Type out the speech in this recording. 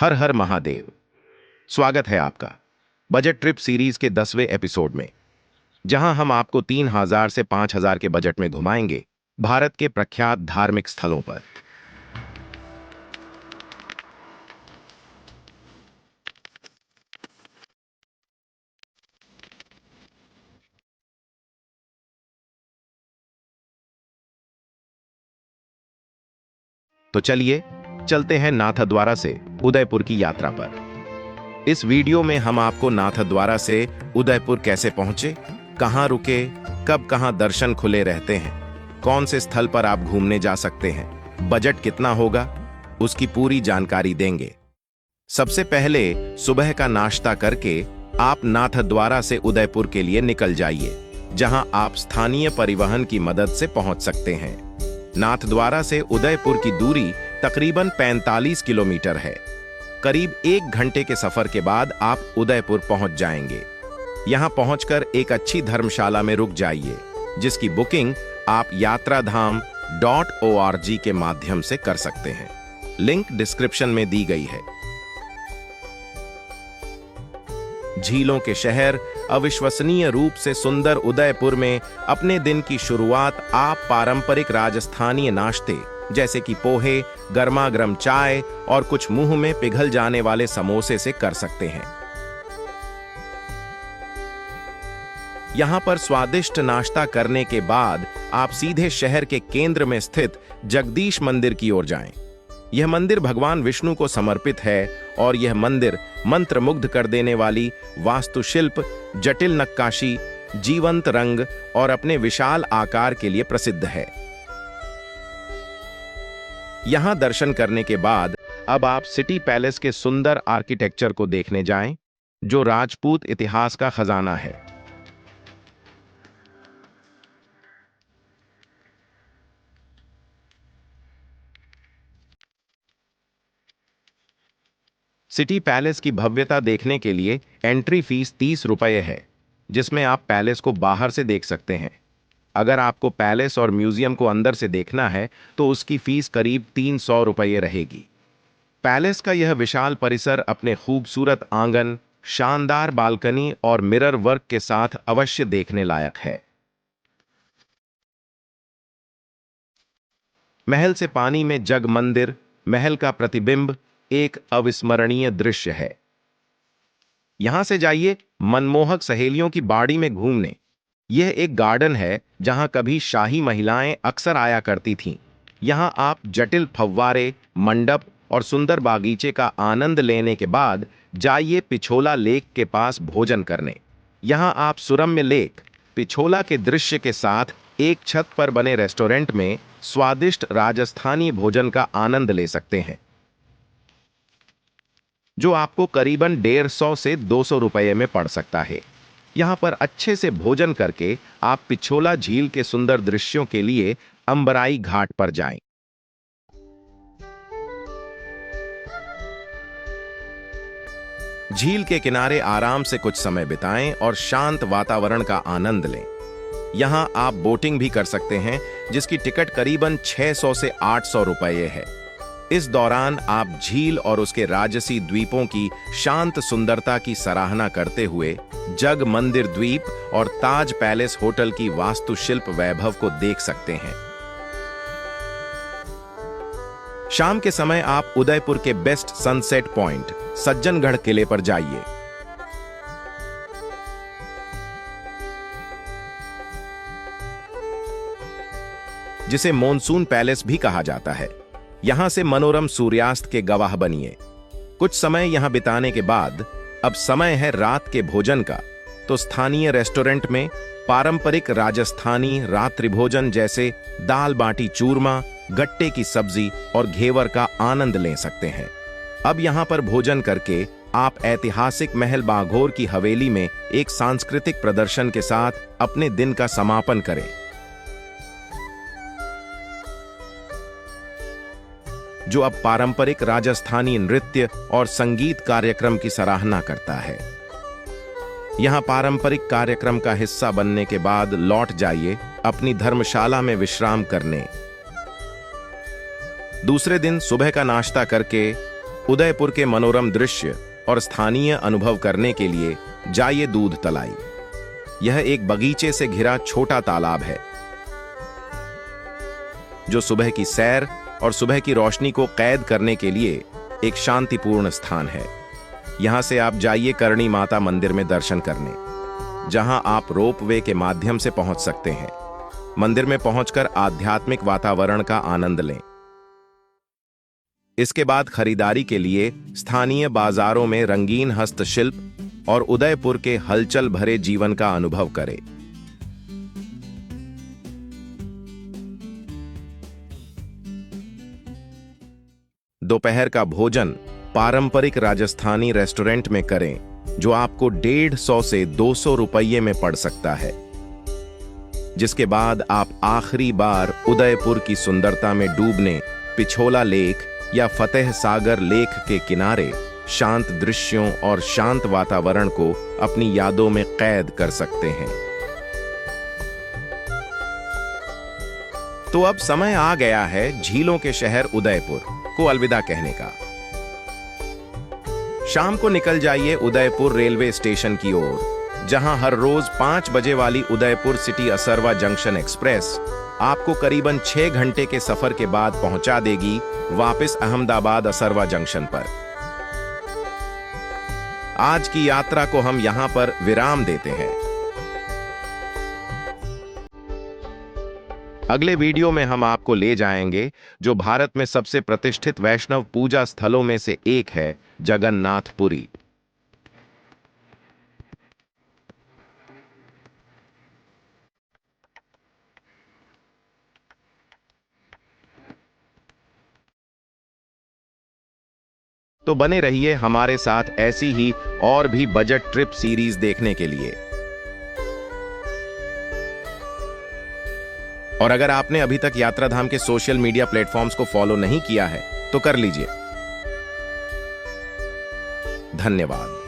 हर हर महादेव। स्वागत है आपका बजट ट्रिप सीरीज के 10वें एपिसोड में, जहां हम आपको 3000 से 5000 के बजट में घुमाएंगे भारत के प्रख्यात धार्मिक स्थलों पर। तो चलिए चलते हैं नाथद्वारा से उदयपुर की यात्रा पर। इस वीडियो में हम आपको नाथद्वारा से उदयपुर कैसे पहुंचे, कहां रुके, कब कहां दर्शन खुले रहते हैं, कौन से स्थल पर आप घूमने जा सकते हैं, बजट कितना होगा, उसकी पूरी जानकारी देंगे। सबसे पहले सुबह का नाश्ता करके आप नाथद्वारा से उदयपुर के लिए निकल जाइए, जहां आप स्थानीय परिवहन की मदद से पहुंच सकते हैं। नाथद्वारा से उदयपुर की दूरी तकरीबन 45 किलोमीटर है। करीब 1 घंटे के सफर के बाद आप उदयपुर पहुंच जाएंगे। यहां पहुंचकर एक अच्छी धर्मशाला में रुक जाइए, जिसकी बुकिंग आप yatraDham.org के माध्यम से कर सकते हैं। लिंक डिस्क्रिप्शन में दी गई है। झीलों के शहर अविश्वसनीय रूप से सुंदर उदयपुर में अपने दिन की शुरुआत आप पारंपरिक राजस्थानी नाश्ते जैसे कि पोहे, गर्मा-गर्म चाय और कुछ मुंह में पिघल जाने वाले समोसे से कर सकते हैं। यहां पर स्वादिष्ट नाश्ता करने के बाद आप सीधे शहर के केंद्र में स्थित जगदीश मंदिर की ओर जाएं। यह मंदिर भगवान विष्णु को समर्पित है और यह मंदिर मंत्रमुग्ध कर देने वाली वास्तुशिल्प, जटिल नक्काशी, जीवंत रंग और अपने विशाल आकार के लिए प्रसिद्ध है। यहां दर्शन करने के बाद अब आप सिटी पैलेस के सुंदर आर्किटेक्चर को देखने जाएं, जो राजपूत इतिहास का खजाना है। सिटी पैलेस की भव्यता देखने के लिए एंट्री फीस 30 रुपये है, जिसमें आप पैलेस को बाहर से देख सकते हैं। अगर आपको पैलेस और म्यूजियम को अंदर से देखना है तो उसकी फीस करीब 300 रुपये रहेगी। पैलेस का यह विशाल परिसर अपने खूबसूरत आंगन, शानदार बालकनी और मिरर वर्क के साथ अवश्य देखने लायक है। महल से पानी में जग मंदिर, महल का प्रतिबिंब एक अविस्मरणीय दृश्य है। यहां से जाइए मनमोहक सहेलियों की बाड़ी में घूमने। यह एक गार्डन है जहां कभी शाही महिलाएं अक्सर आया करती थीं। यहां आप जटिल फव्वारे, मंडप और सुंदर बागीचे का आनंद लेने के बाद जाइए पिछोला लेक के पास भोजन करने। यहां आप सुरम्य लेक, पिछोला के दृश्य के साथ एक छत पर बने रेस्टोरेंट में स्वादिष्ट राजस्थानी भोजन का आनंद ले सकते हैं, जो आपको करीबन 150 से 200 रुपये में पड़ सकता है। यहां पर अच्छे से भोजन करके आप पिछोला झील के सुंदर दृश्यों के लिए अंबराई घाट पर जाएं। झील के किनारे आराम से कुछ समय बिताएं और शांत वातावरण का आनंद लें। यहां आप बोटिंग भी कर सकते हैं, जिसकी टिकट करीबन 600 से 800 रुपये है। इस दौरान आप झील और उसके राजसी द्वीपों की शांत सुंदरता की सराहना करते हुए जग मंदिर द्वीप और ताज पैलेस होटल की वास्तुशिल्प वैभव को देख सकते हैं। शाम के समय आप उदयपुर के बेस्ट सनसेट पॉइंट सज्जनगढ़ किले पर जाइए। जिसे मॉनसून पैलेस भी कहा जाता है। यहां से मनोरम सूर्यास्त के गवाह बनिए। कुछ समय यहां बिताने के बाद अब समय है रात के भोजन का, तो स्थानीय रेस्टोरेंट में पारंपरिक राजस्थानी रात्रि भोजन जैसे दाल बाटी चूरमा, गट्टे की सब्जी और घेवर का आनंद ले सकते हैं। अब यहां पर भोजन करके आप ऐतिहासिक महल बाघोर की हवेली में एक सांस्कृतिक प्रदर्शन के साथ अपने दिन का समापन करें, जो अब पारंपरिक राजस्थानी नृत्य और संगीत कार्यक्रम की सराहना करता है। यहां पारंपरिक कार्यक्रम का हिस्सा बनने के बाद लौट जाइए अपनी धर्मशाला में विश्राम करने। दूसरे दिन सुबह का नाश्ता करके उदयपुर के मनोरम दृश्य और स्थानीय अनुभव करने के लिए जाइए दूध तलाई। यह एक बगीचे से घिरा छोटा तालाब है जो सुबह की सैर और सुबह की रोशनी को कैद करने के लिए एक शांतिपूर्ण स्थान है। यहां से आप जाइए करणी माता मंदिर में दर्शन करने, जहां आप रोपवे के माध्यम से पहुंच सकते हैं। मंदिर में पहुंचकर आध्यात्मिक वातावरण का आनंद लें। इसके बाद खरीदारी के लिए स्थानीय बाजारों में रंगीन हस्तशिल्प और उदयपुर के हलचल भरे जीवन का अनुभव करें। दोपहर का भोजन पारंपरिक राजस्थानी रेस्टोरेंट में करें, जो आपको 150 से 200 रुपये में पड़ सकता है। जिसके बाद आप आखिरी बार उदयपुर की सुंदरता में डूबने पिछोला लेक या फतेह सागर लेक के किनारे शांत दृश्यों और शांत वातावरण को अपनी यादों में कैद कर सकते हैं। तो अब समय आ गया है झीलों के शहर उदयपुर को अलविदा कहने का। शाम को निकल जाइए उदयपुर रेलवे स्टेशन की ओर, जहां हर रोज 5 बजे वाली Udaipur city Asarwa junction express आपको करीबन 6 घंटे के सफर के बाद पहुंचा देगी वापस अहमदाबाद असरवा जंक्शन पर। आज की यात्रा को हम यहां पर विराम देते हैं। अगले वीडियो में हम आपको ले जाएंगे जो भारत में सबसे प्रतिष्ठित वैष्णव पूजा स्थलों में से एक है, जगन्नाथपुरी। तो बने रहिए हमारे साथ ऐसी ही और भी बजट ट्रिप सीरीज देखने के लिए। और अगर आपने अभी तक यात्राधाम के सोशल मीडिया प्लेटफॉर्म्स को फॉलो नहीं किया है तो कर लीजिए। धन्यवाद।